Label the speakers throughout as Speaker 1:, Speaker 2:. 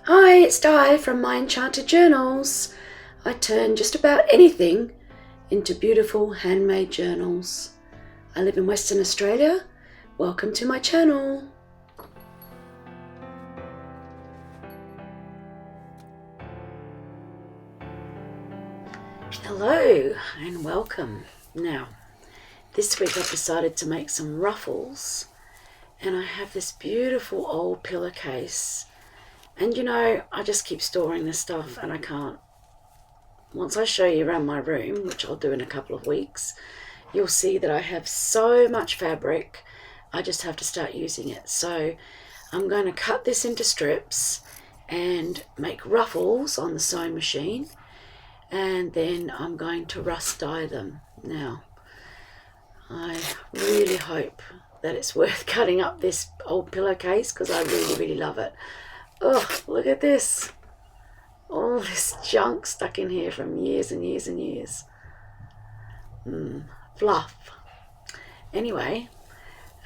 Speaker 1: Hi, it's Di from My Enchanted Journals. I turn just about anything into beautiful handmade journals. I live in Western Australia. Welcome to my channel. Hello and welcome. Now, this week I've decided to make some ruffles, and I have this beautiful old pillowcase. And you know, I just keep storing this stuff and I can't. Once I show you around my room, which I'll do in a couple of weeks, you'll see that I have so much fabric, I just have to start using it. So I'm going to cut this into strips and make ruffles on the sewing machine, and then I'm going to rust dye them. Now, I really hope that it's worth cutting up this old pillowcase because I really love it. Oh, look at this. All this junk stuck in here from years and years and years. Fluff. Anyway,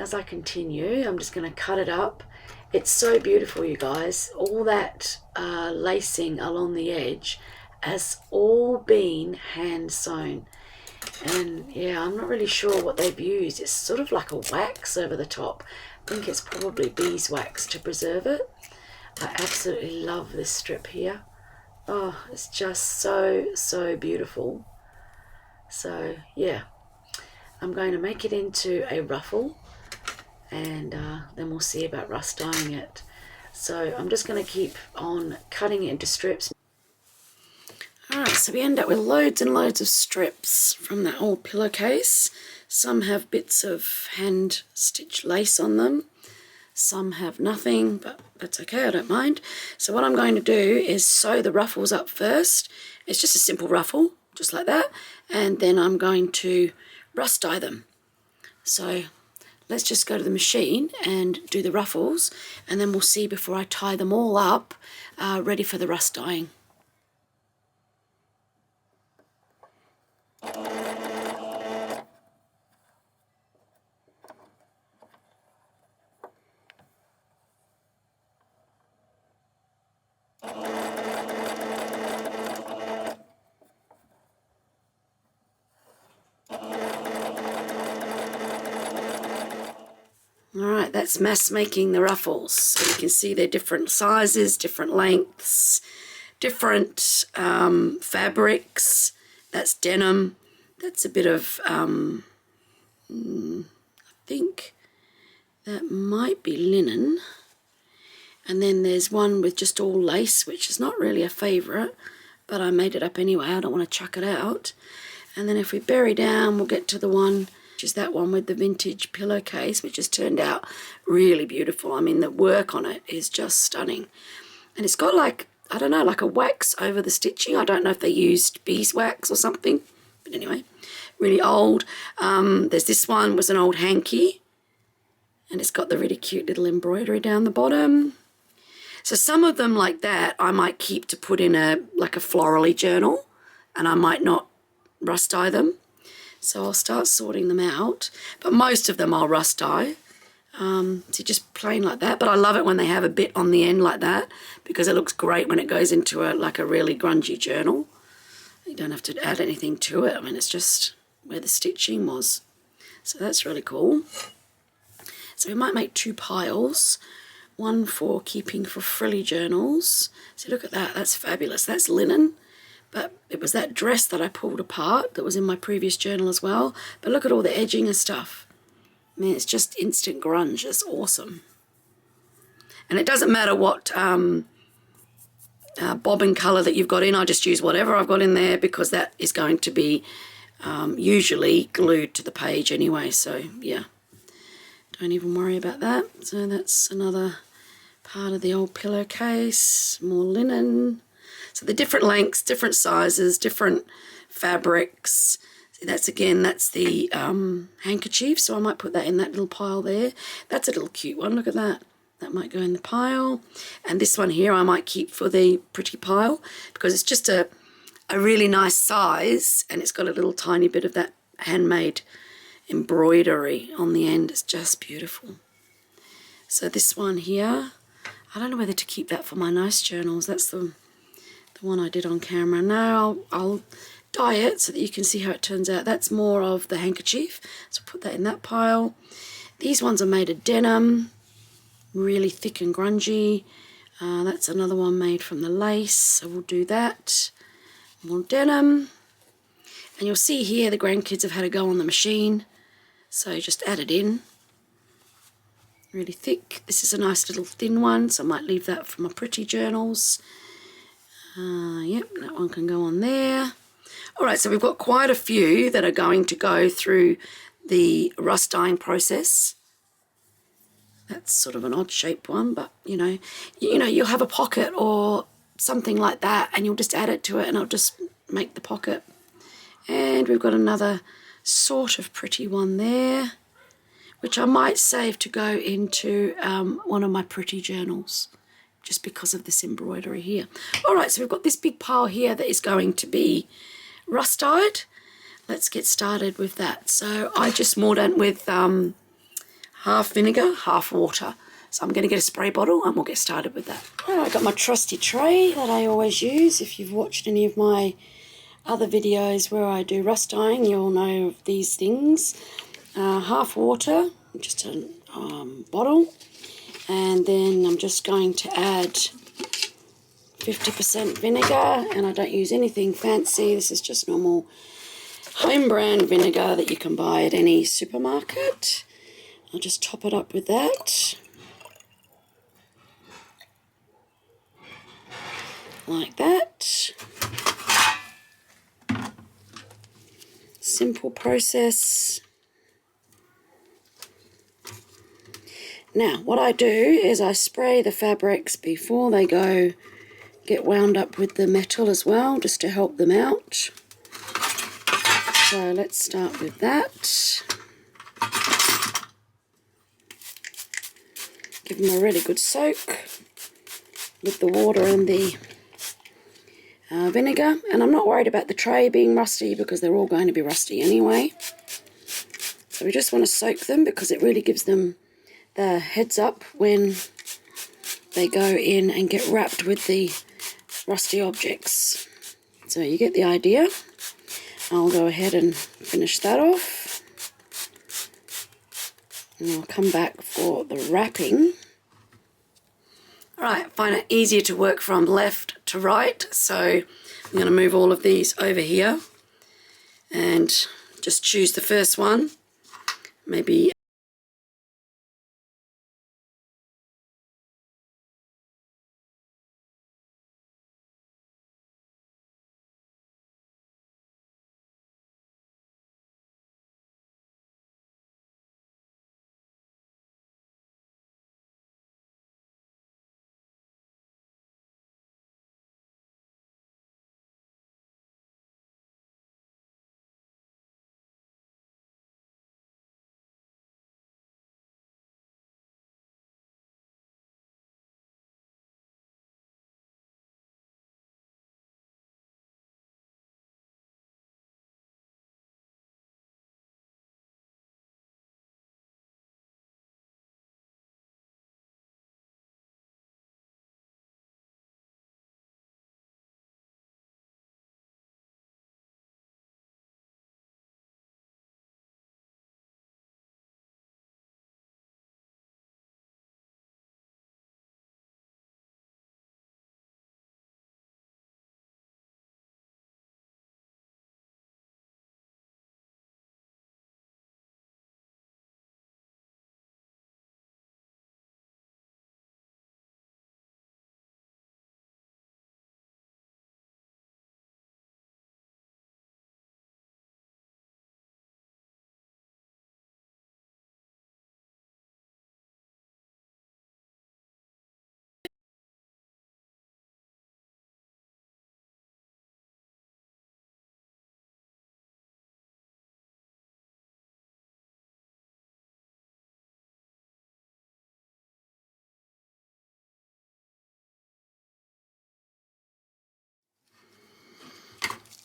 Speaker 1: as I continue, I'm just going to cut it up. It's so beautiful, you guys. All that lacing along the edge has all been hand sewn. And yeah, I'm not really sure what they've used. It's sort of like a wax over the top. I think it's probably beeswax to preserve it. I absolutely love this strip here. Oh, it's just so beautiful. So yeah, I'm going to make it into a ruffle, and then we'll see about rust dyeing it. So I'm just going to keep on cutting it into strips. Alright, so we end up with loads and loads of strips from that old pillowcase. Some have bits of hand stitch lace on them. Some have nothing, but that's okay, I don't mind. So what I'm going to do is sew the ruffles up first. It's just a simple ruffle, just like that. And then I'm going to rust dye them. So let's just go to the machine and do the ruffles, and then we'll see before I tie them all up, ready for the rust dyeing. Alright, that's mass making the ruffles. So you can see they're different sizes, different lengths, different fabrics. That's denim. That's a bit of, I think that might be linen. And then there's one with just all lace, which is not really a favourite, but I made it up anyway. I don't want to chuck it out. And then if we bury down, we'll get to the one, which is that one with the vintage pillowcase, which has turned out really beautiful. I mean, the work on it is just stunning. And it's got like, I don't know, like a wax over the stitching. I don't know if they used beeswax or something. But anyway, really old. There's this one, was an old hanky. And it's got the really cute little embroidery down the bottom. So some of them like that I might keep to put in like a florally journal, and I might not rust dye them. So I'll start sorting them out, but most of them I'll rust dye. So just plain like that, but I love it when they have a bit on the end like that, because it looks great when it goes into like a really grungy journal. You don't have to add anything to it. I mean, it's just where the stitching was. So that's really cool. So we might make two piles. One for keeping for frilly journals. So look at that, that's fabulous. That's linen, but it was that dress that I pulled apart that was in my previous journal as well. But look at all the edging and stuff. I mean, it's just instant grunge. It's awesome. And it doesn't matter what bobbin colour that you've got in. I just use whatever I've got in there, because that is going to be usually glued to the page anyway. So yeah, don't even worry about that. So that's another part of the old pillowcase, more linen. So the different lengths, different sizes, different fabrics. See, that's the handkerchief, so I might put that in that little pile there. That's a little cute one, look at that. That might go in the pile. And this one here I might keep for the pretty pile, because it's just a really nice size, and it's got a little tiny bit of that handmade embroidery on the end. It's just beautiful. So this one here, I don't know whether to keep that for my nice journals. That's the one I did on camera. Now I'll dye it so that you can see how it turns out. That's more of the handkerchief, so put that in that pile. These ones are made of denim, really thick and grungy. That's another one made from the lace, so we'll do that. More denim. And you'll see here the grandkids have had a go on the machine, so just add it in. Really thick. This is a nice little thin one, so I might leave that for my pretty journals. Yep, that one can go on there. Alright, so we've got quite a few that are going to go through the rust dyeing process. That's sort of an odd shaped one, but you know, you'll have a pocket or something like that and you'll just add it to it and it'll just make the pocket. And we've got another sort of pretty one there, which I might save to go into one of my pretty journals, just because of this embroidery here. Alright, so we've got this big pile here that is going to be rust dyed. Let's get started with that. So I just mordant with half vinegar, half water. So I'm going to get a spray bottle and we'll get started with that. Alright, I've got my trusty tray that I always use. If you've watched any of my other videos where I do rust dyeing, you'll know of these things. Half water, just a bottle, and then I'm just going to add 50% vinegar, and I don't use anything fancy. This is just normal home brand vinegar that you can buy at any supermarket. I'll just top it up with that, like that. Simple process. Now, what I do is I spray the fabrics before they get wound up with the metal as well, just to help them out. So let's start with that. Give them a really good soak with the water and the vinegar. And I'm not worried about the tray being rusty because they're all going to be rusty anyway. So we just want to soak them because it really gives them the heads up when they go in and get wrapped with the rusty objects. So you get the idea. I'll go ahead and finish that off. And I'll come back for the wrapping. Alright, I find it easier to work from left to right, so I'm going to move all of these over here and just choose the first one. Maybe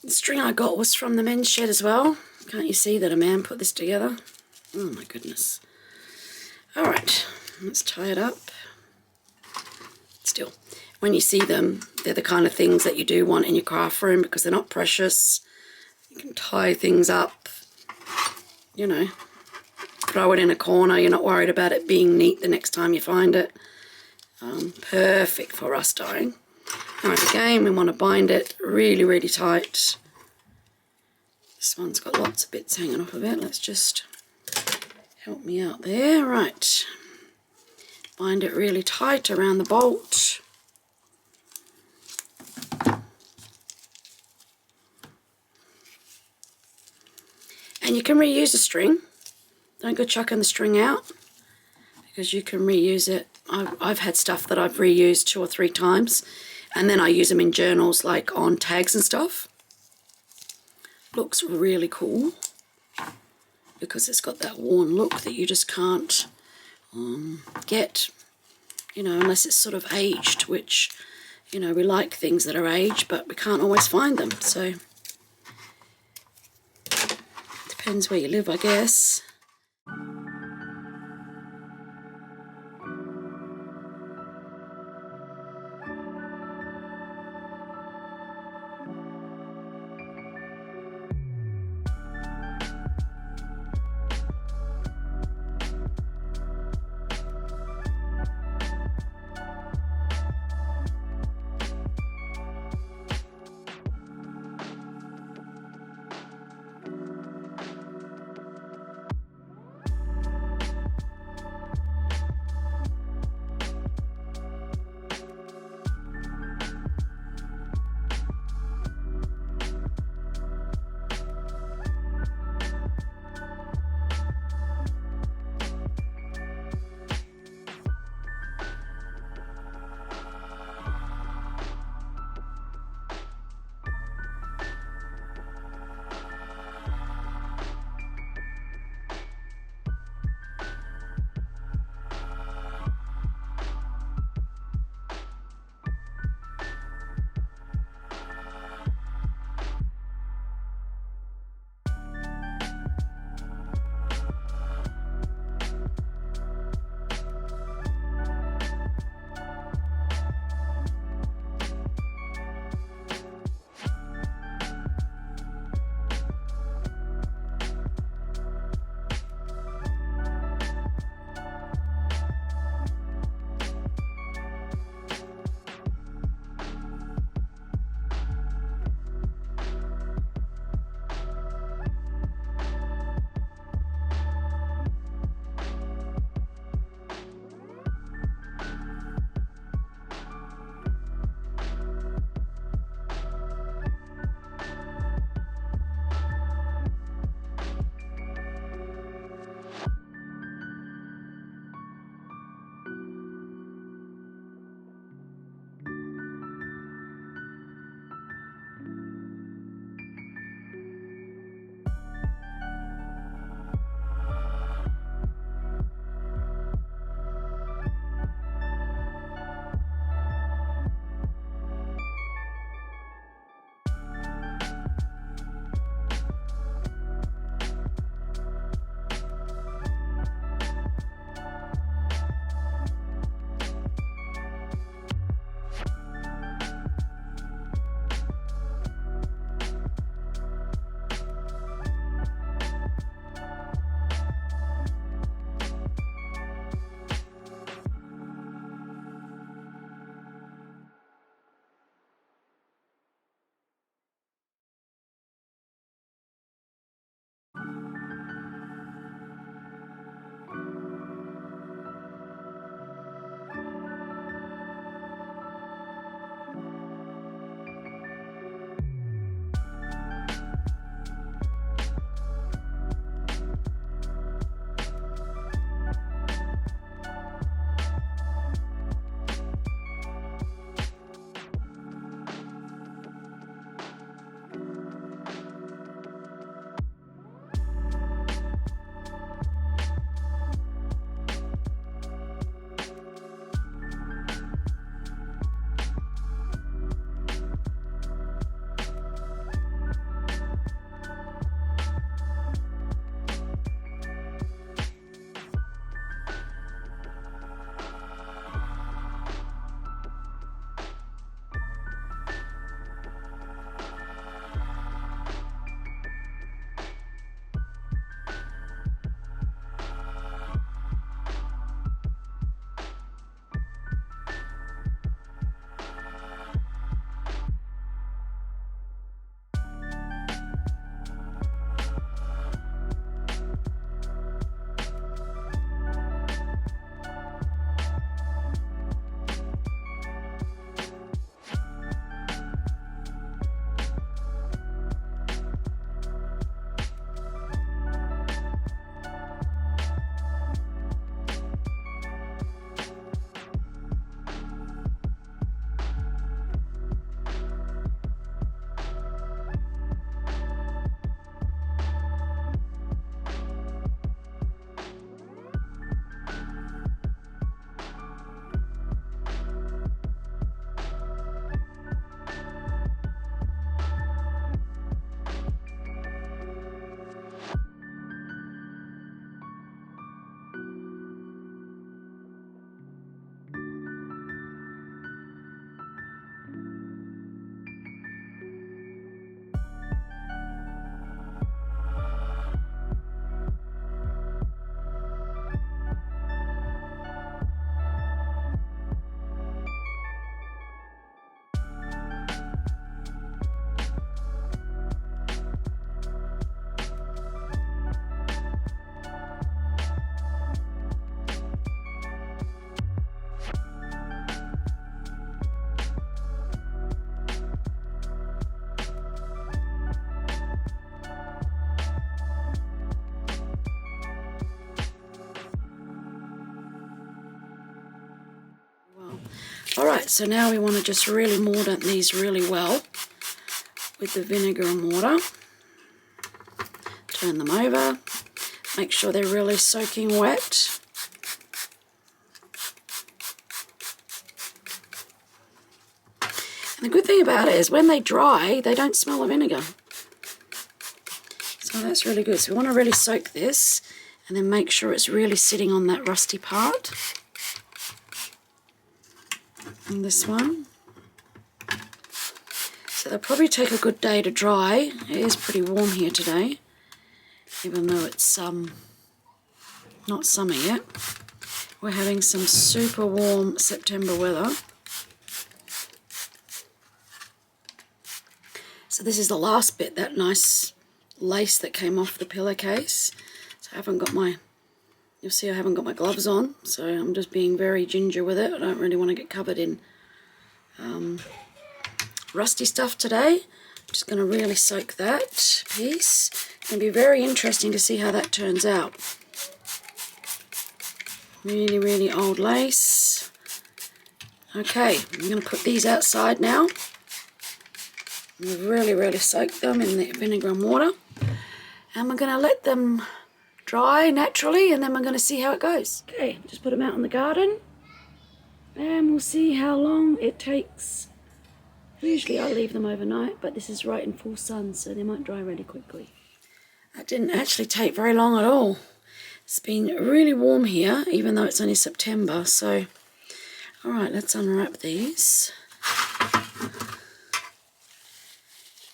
Speaker 1: the string I got was from the men's shed as well. Can't you see that a man put this together? Oh my goodness. Alright, let's tie it up. when you see them, they're the kind of things that you do want in your craft room because they're not precious. You can tie things up, you know, throw it in a corner. You're not worried about it being neat the next time you find it. Perfect for rust dyeing. Alright, again, we want to bind it really, really tight. This one's got lots of bits hanging off of it. Let's just help me out there. Right. Bind it really tight around the bolt. And you can reuse the string. Don't go chucking the string out because you can reuse it. I've had stuff that I've reused 2 or 3 times, and then I use them in journals, like on tags and stuff. Looks really cool because it's got that worn look that you just can't get, you know, unless it's sort of aged, which, you know, we like things that are aged, but we can't always find them. So depends where you live, I guess. Alright, so now we want to just really mordant these really well with the vinegar and water. Turn them over. Make sure they're really soaking wet. And the good thing about it is when they dry, they don't smell of vinegar. So that's really good. So we want to really soak this and then make sure it's really sitting on that rusty part. And this one. So they'll probably take a good day to dry. It is pretty warm here today, even though it's not summer yet. We're having some super warm September weather. So this is the last bit, that nice lace that came off the pillowcase. So I haven't got my, you'll see I haven't got my gloves on, so I'm just being very ginger with it. I don't really want to get covered in rusty stuff today. I'm just going to really soak that piece. It's going to be very interesting to see how that turns out. Really, really old lace. Okay, I'm going to put these outside now. We've really, really soaked them in the vinegar and water. And we're going to let them dry naturally, and then we're going to see how it goes. Okay, just put them out in the garden. And we'll see how long it takes. Usually I leave them overnight, but this is right in full sun, so they might dry really quickly. That didn't actually take very long at all. It's been really warm here, even though it's only September, so... Alright, let's unwrap these.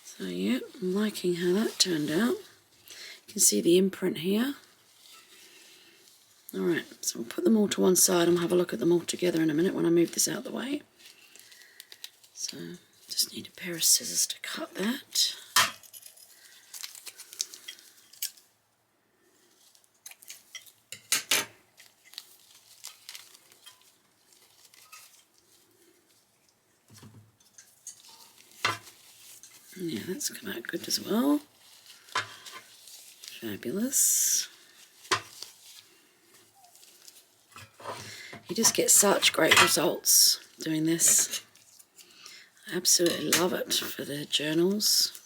Speaker 1: So yeah, I'm liking how that turned out. You can see the imprint here. Alright, so we'll put them all to one side and we'll have a look at them all together in a minute when I move this out of the way. So, just need a pair of scissors to cut that. Yeah, that's come out good as well. Fabulous. You just get such great results doing this. I absolutely love it for the journals.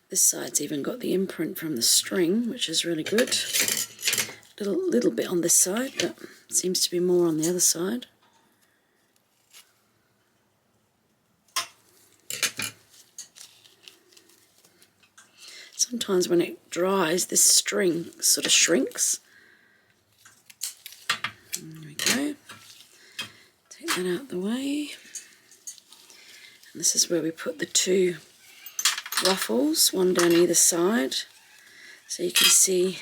Speaker 1: This side's even got the imprint from the string, which is really good. Little bit on this side, but seems to be more on the other side. Sometimes when it dries, this string sort of shrinks. There we go. Take that out of the way. And this is where we put the two ruffles, one down either side, so you can see,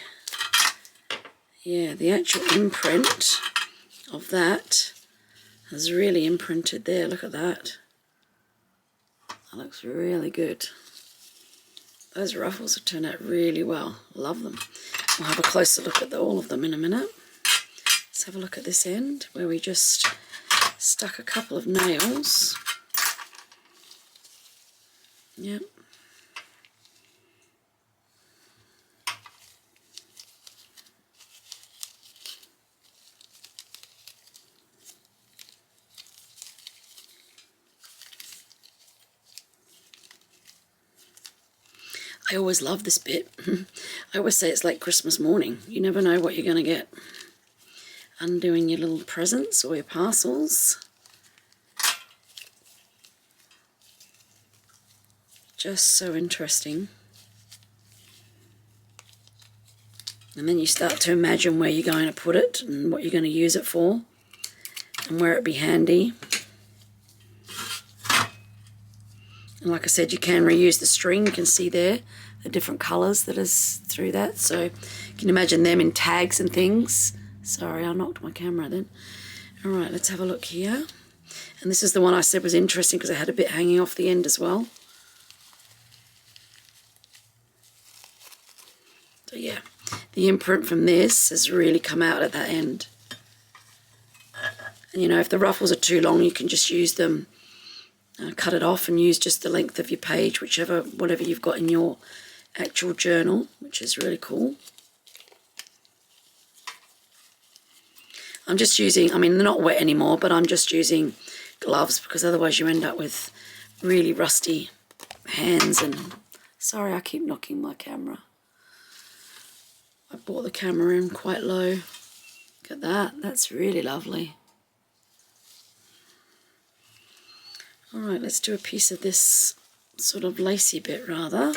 Speaker 1: yeah, the actual imprint of that has really imprinted there. Look at that. That looks really good. Those ruffles have turned out really well. Love them. We'll have a closer look at all of them in a minute. Let's have a look at this end where we just stuck a couple of nails. Yep. I always love this bit. I always say it's like Christmas morning. You never know what you're going to get. Undoing your little presents or your parcels. Just so interesting. And then you start to imagine where you're going to put it and what you're going to use it for and where it'd be handy. And like I said, you can reuse the string. You can see there, the different colours that is through that. So you can imagine them in tags and things. Sorry, I knocked my camera then. All right, let's have a look here. And this is the one I said was interesting because it had a bit hanging off the end as well. So yeah, the imprint from this has really come out at that end. And you know, if the ruffles are too long, you can just use them, cut it off and use just the length of your page, whatever you've got in your actual journal, which is really cool. I'm just using, I mean, they're not wet anymore, but I'm just using gloves because otherwise you end up with really rusty hands. And sorry, I keep knocking my camera. I brought the camera in quite low. Look at that, that's really lovely. All right, let's do a piece of this sort of lacy bit rather.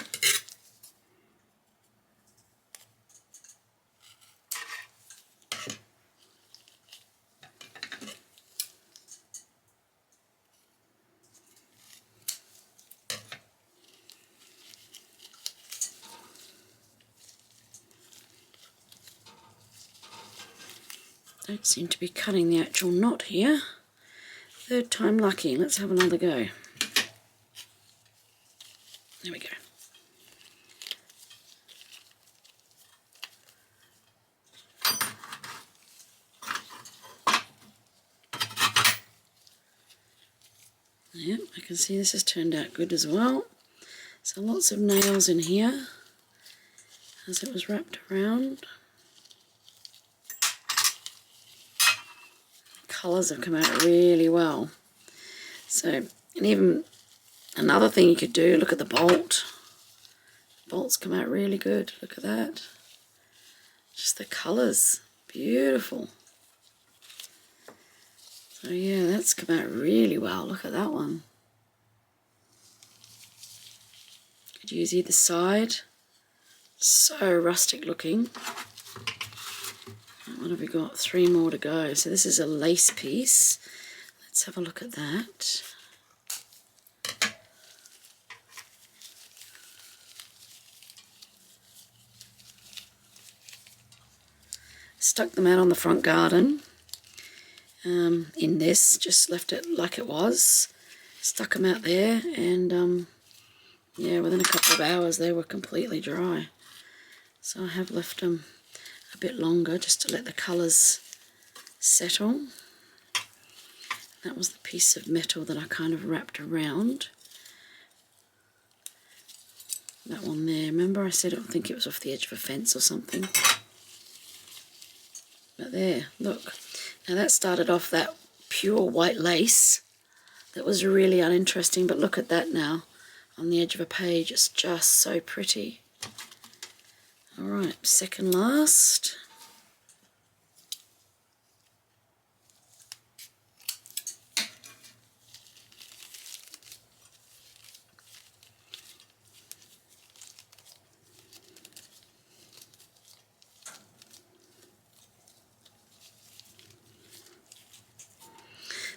Speaker 1: Don't seem to be cutting the actual knot here. Third time lucky. Let's have another go. There we go. Yep, I can see this has turned out good as well. So lots of nails in here as it was wrapped around. Colours have come out really well. So, and even another thing you could do, look at the bolt. The bolts come out really good. Look at that. Just the colours, beautiful. So yeah, that's come out really well. Look at that one. Could use either side. So rustic looking. What have we got? 3 more to go. So this is a lace piece. Let's have a look at that. Stuck them out on the front garden in this, just left it like it was. Stuck them out there and yeah, within a couple of hours they were completely dry. So I have left them a bit longer just to let the colours settle. That was the piece of metal that I kind of wrapped around. That one there, remember I said I think it was off the edge of a fence or something. But there, look. Now that started off that pure white lace that was really uninteresting, but look at that now on the edge of a page. It's just so pretty. Alright, second last.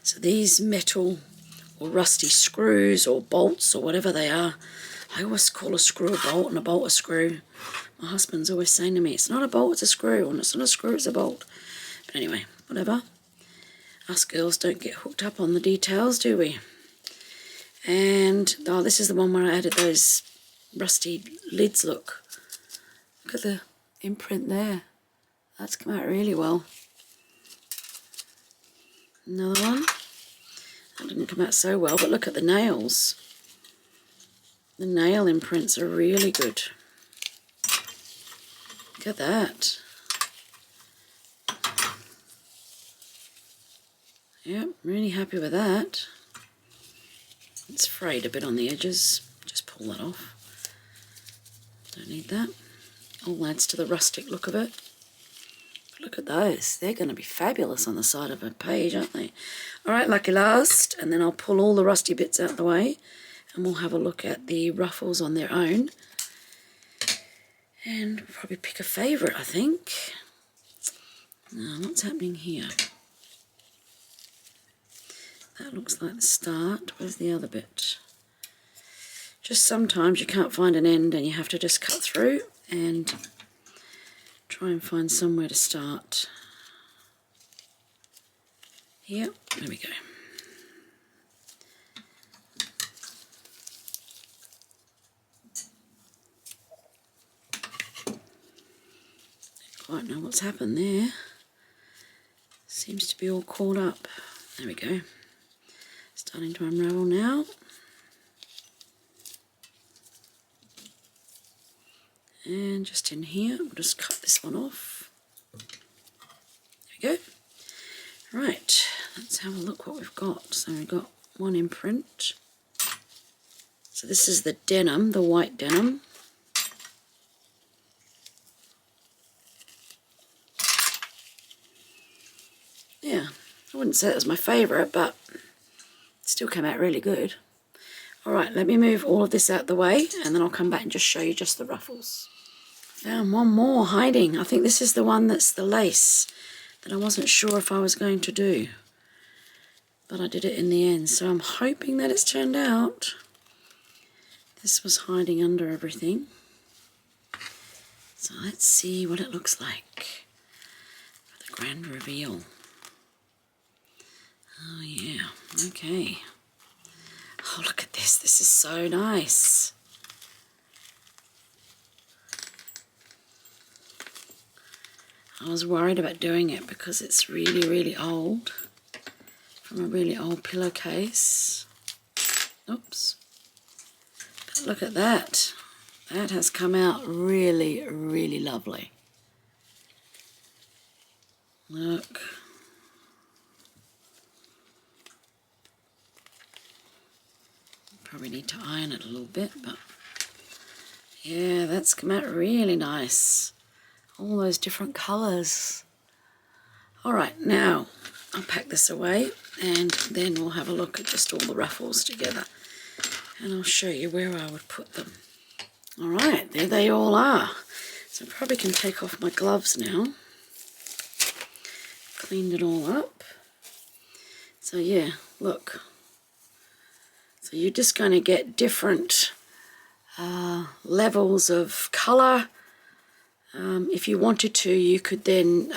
Speaker 1: So these metal or rusty screws or bolts or whatever they are, I always call a screw a bolt and a bolt a screw. My husband's always saying to me, it's not a bolt, it's a screw, and it's not a screw, it's a bolt. But anyway, whatever. Us girls don't get hooked up on the details, do we? And, oh, this is the one where I added those rusty lids, look. Look at the imprint there. That's come out really well. Another one. That didn't come out so well, but look at the nails. The nail imprints are really good. Look at that. Yep, really happy with that. It's frayed a bit on the edges. Just pull that off. Don't need that. All adds to the rustic look of it. Look at those. They're going to be fabulous on the side of a page, aren't they? All right, lucky last. And then I'll pull all the rusty bits out of the way. And we'll have a look at the ruffles on their own. And we'll probably pick a favourite, I think. Now, what's happening here? That looks like the start. Where's the other bit? Just sometimes you can't find an end and you have to just cut through and try and find somewhere to start. Here, there we go. Don't quite know what's happened there. Seems to be all caught up. There we go. Starting to unravel now. And just in here, we'll just cut this one off. There we go. Right, let's have a look what we've got. So we've got one imprint. So this is the denim, the white denim. Yeah, I wouldn't say it was my favourite, but it still came out really good. Alright, let me move all of this out the way and then I'll come back and just show you just the ruffles. Found one more hiding. I think this is the one that's the lace that I wasn't sure if I was going to do. But I did it in the end, so I'm hoping that it's turned out. This was hiding under everything. So let's see what it looks like for the grand reveal. Oh yeah, okay. Oh, look at this. This is so nice. I was worried about doing it because it's really, really old. From a really old pillowcase. Oops. But look at that. That has come out really, really lovely. Look. Probably need to iron it a little bit, but yeah, that's come out really nice. All those different colours. Alright, now I'll pack this away and then we'll have a look at just all the ruffles together. And I'll show you where I would put them. Alright, there they all are. So I probably can take off my gloves now. Cleaned it all up. So yeah, look. So you're just going to get different levels of colour. If you wanted to, you could then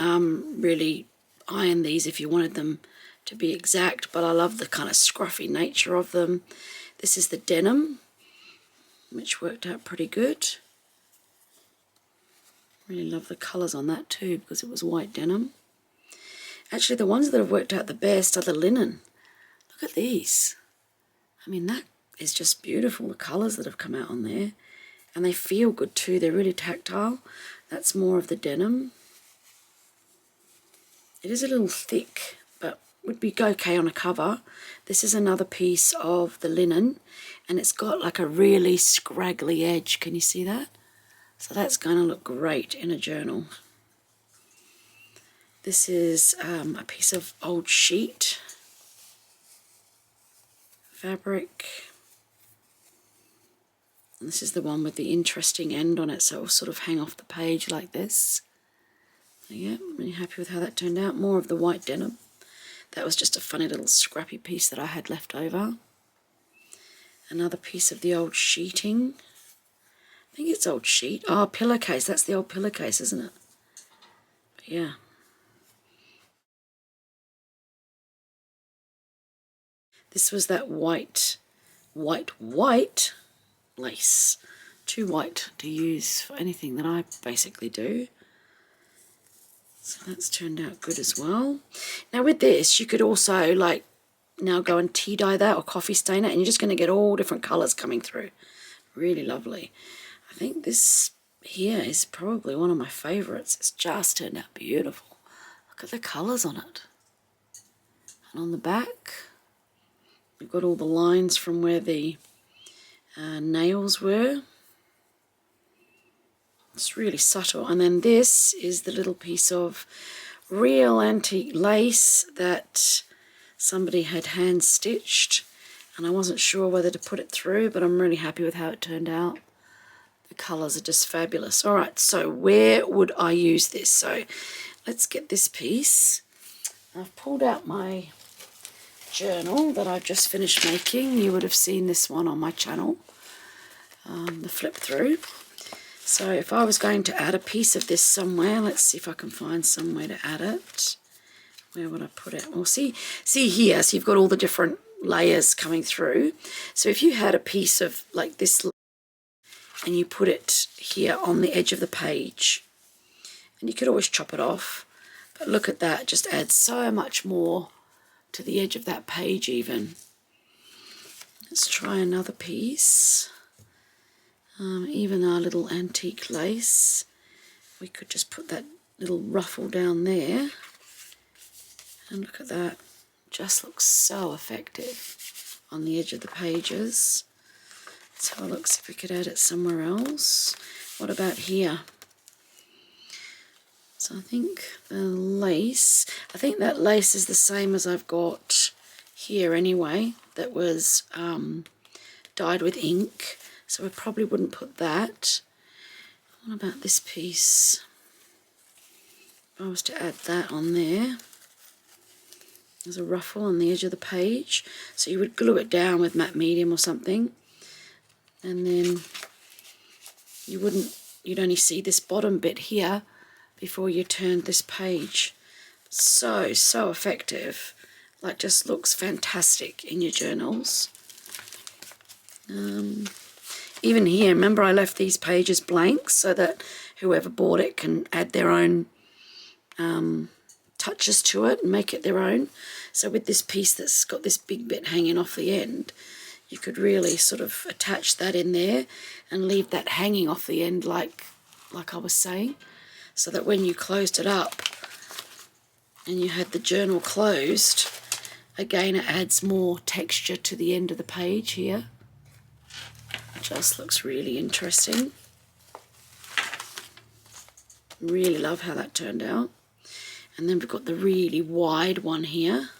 Speaker 1: really iron these if you wanted them to be exact, but I love the kind of scruffy nature of them. This is the denim, which worked out pretty good. Really love the colours on that too because it was white denim. Actually, the ones that have worked out the best are the linen. Look at these. I mean, that is just beautiful, the colours that have come out on there. And they feel good too, they're really tactile. That's more of the denim. It is a little thick, but would be okay on a cover. This is another piece of the linen, and it's got like a really scraggly edge. Can you see that? So that's going to look great in a journal. This is a piece of old sheet fabric. And this is the one with the interesting end on it, so it will sort of hang off the page like this. So yeah, I'm really happy with how that turned out. More of the white denim. That was just a funny little scrappy piece that I had left over. Another piece of the old sheeting. I think it's old sheet. Oh, pillowcase. That's the old pillowcase, isn't it? But yeah. This was that white lace. Too white to use for anything that I basically do. So that's turned out good as well. Now with this, you could also like now go and tea dye that or coffee stain it, and you're just going to get all different colours coming through. Really lovely. I think this here is probably one of my favourites. It's just turned out beautiful. Look at the colours on it. And on the back, we've got all the lines from where the nails were. It's really subtle. And then this is the little piece of real antique lace that somebody had hand stitched, and I wasn't sure whether to put it through, but I'm really happy with how it turned out. The colours are just fabulous. Alright, so where would I use this? So let's get this piece. I've pulled out my journal that I've just finished making. You would have seen this one on my channel. the flip through. So if I was going to add a piece of this somewhere, let's see if I can find somewhere to add it. Where would I put it? Well, see here, so you've got all the different layers coming through. So if you had a piece of like this and you put it here on the edge of the page, and you could always chop it off, but look at that, it just adds so much more to the edge of that page even. Let's try another piece. Even our little antique lace, we could just put that little ruffle down there, and look at that, just looks so effective on the edge of the pages. Let's have a look, see if we could add it somewhere else. What about here? So I think the lace, I think that lace is the same as I've got here anyway, that was dyed with ink. So I probably wouldn't put that. What about this piece? If I was to add that on there. There's a ruffle on the edge of the page. So you would glue it down with matte medium or something. And then you'd only see this bottom bit here before you turned this page. So effective. Like, just looks fantastic in your journals. Even here, remember I left these pages blank so that whoever bought it can add their own touches to it and make it their own. So with this piece that's got this big bit hanging off the end, you could really sort of attach that in there and leave that hanging off the end like I was saying, so that when you closed it up and you had the journal closed, again it adds more texture to the end of the page here. Just looks really interesting. Really love how that turned out. And then we've got the really wide one here,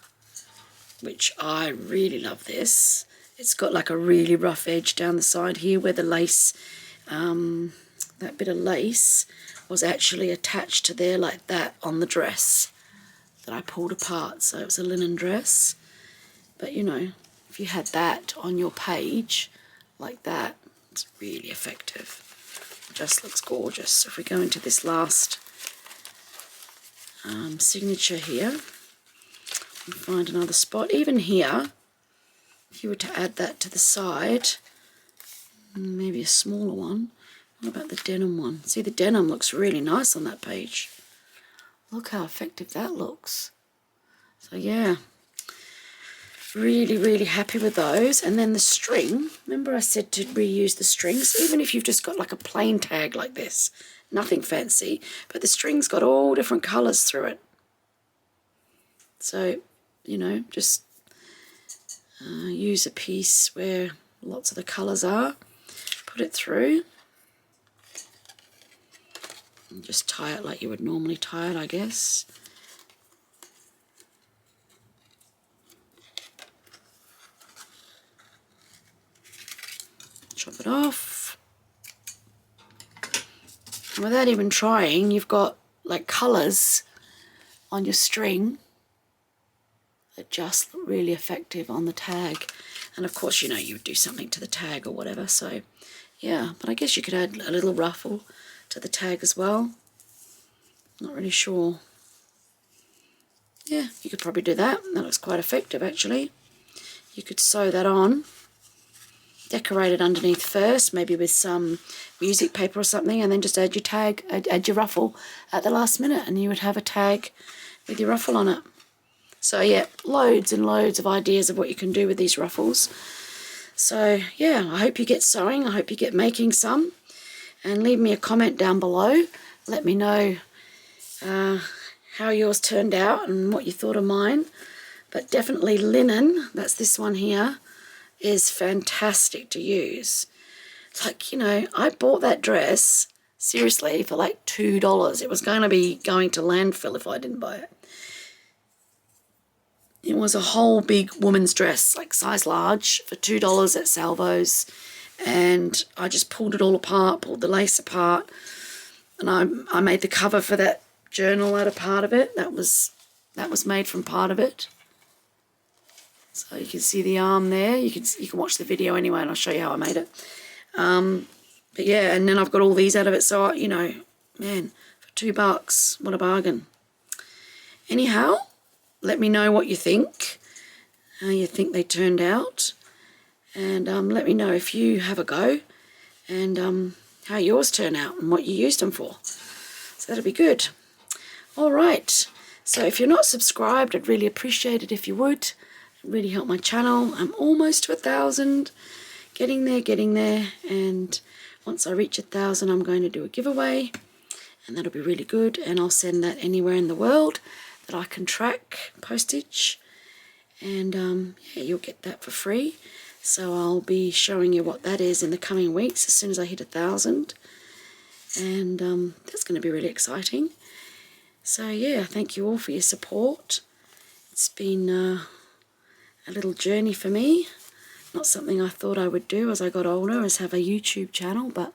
Speaker 1: which I really love this. It's got like a really rough edge down the side here where the lace, that bit of lace was actually attached to there like that on the dress that I pulled apart. So it was a linen dress. But you know, if you had that on your page like that, it's really effective. It just looks gorgeous. So if we go into this last signature here and find another spot, even here, if you were to add that to the side, maybe a smaller one. What about the denim one? See, the denim looks really nice on that page. Look how effective that looks. So yeah, really happy with those. And then the string, remember I said to reuse the strings, even if you've just got like a plain tag like this, nothing fancy, but the string's got all different colours through it. So, you know, just use a piece where lots of the colours are, put it through, and just tie it like you would normally tie it, I guess. Chop it off. And without even trying, you've got like colours on your string that just look really effective on the tag. And of course, you know, you would do something to the tag or whatever. So yeah, but I guess you could add a little ruffle to the tag as well. Not really sure. Yeah, you could probably do that. That looks quite effective actually. You could sew that on, decorate it underneath first, maybe with some music paper or something, and then just add your tag, add your ruffle at the last minute, and you would have a tag with your ruffle on it. So yeah, loads and loads of ideas of what you can do with these ruffles. So yeah, I hope you get sewing, I hope you get making some, and leave me a comment down below. Let me know how yours turned out and what you thought of mine. But definitely linen, that's this one here, is fantastic to use. Like, you know, I bought that dress seriously for like $2. It was going to be going to landfill if I didn't buy it. It was a whole big woman's dress, like size large, for $2 at Salvo's, and I just pulled it all apart, pulled the lace apart, and I made the cover for that journal out of part of it. That was made from part of it. So you can see the arm there. You can watch the video anyway, and I'll show you how I made it. But yeah, and then I've got all these out of it, so, you know, man, for $2, what a bargain. Anyhow, let me know what you think, how you think they turned out, and let me know if you have a go, and how yours turn out and what you used them for. So that'll be good. All right, so if you're not subscribed, I'd really appreciate it if you would. It'd really help my channel. I'm almost to 1,000, getting there, and once I reach 1,000, I'm going to do a giveaway, and that'll be really good, and I'll send that anywhere in the world that I can track postage, and yeah, you'll get that for free. So I'll be showing you what that is in the coming weeks as soon as I hit 1,000, and that's going to be really exciting. So yeah, thank you all for your support. It's been a little journey for me. Not something I thought I would do as I got older, as have a YouTube channel, but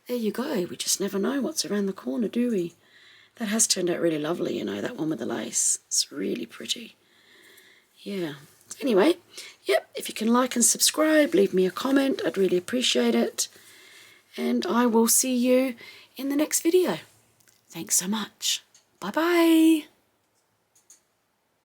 Speaker 1: there you go. We just never know what's around the corner, do we? That has turned out really lovely, you know, that one with the lace. It's really pretty. Yeah. Anyway, yep, if you can like and subscribe, leave me a comment. I'd really appreciate it. And I will see you in the next video. Thanks so much. Bye-bye.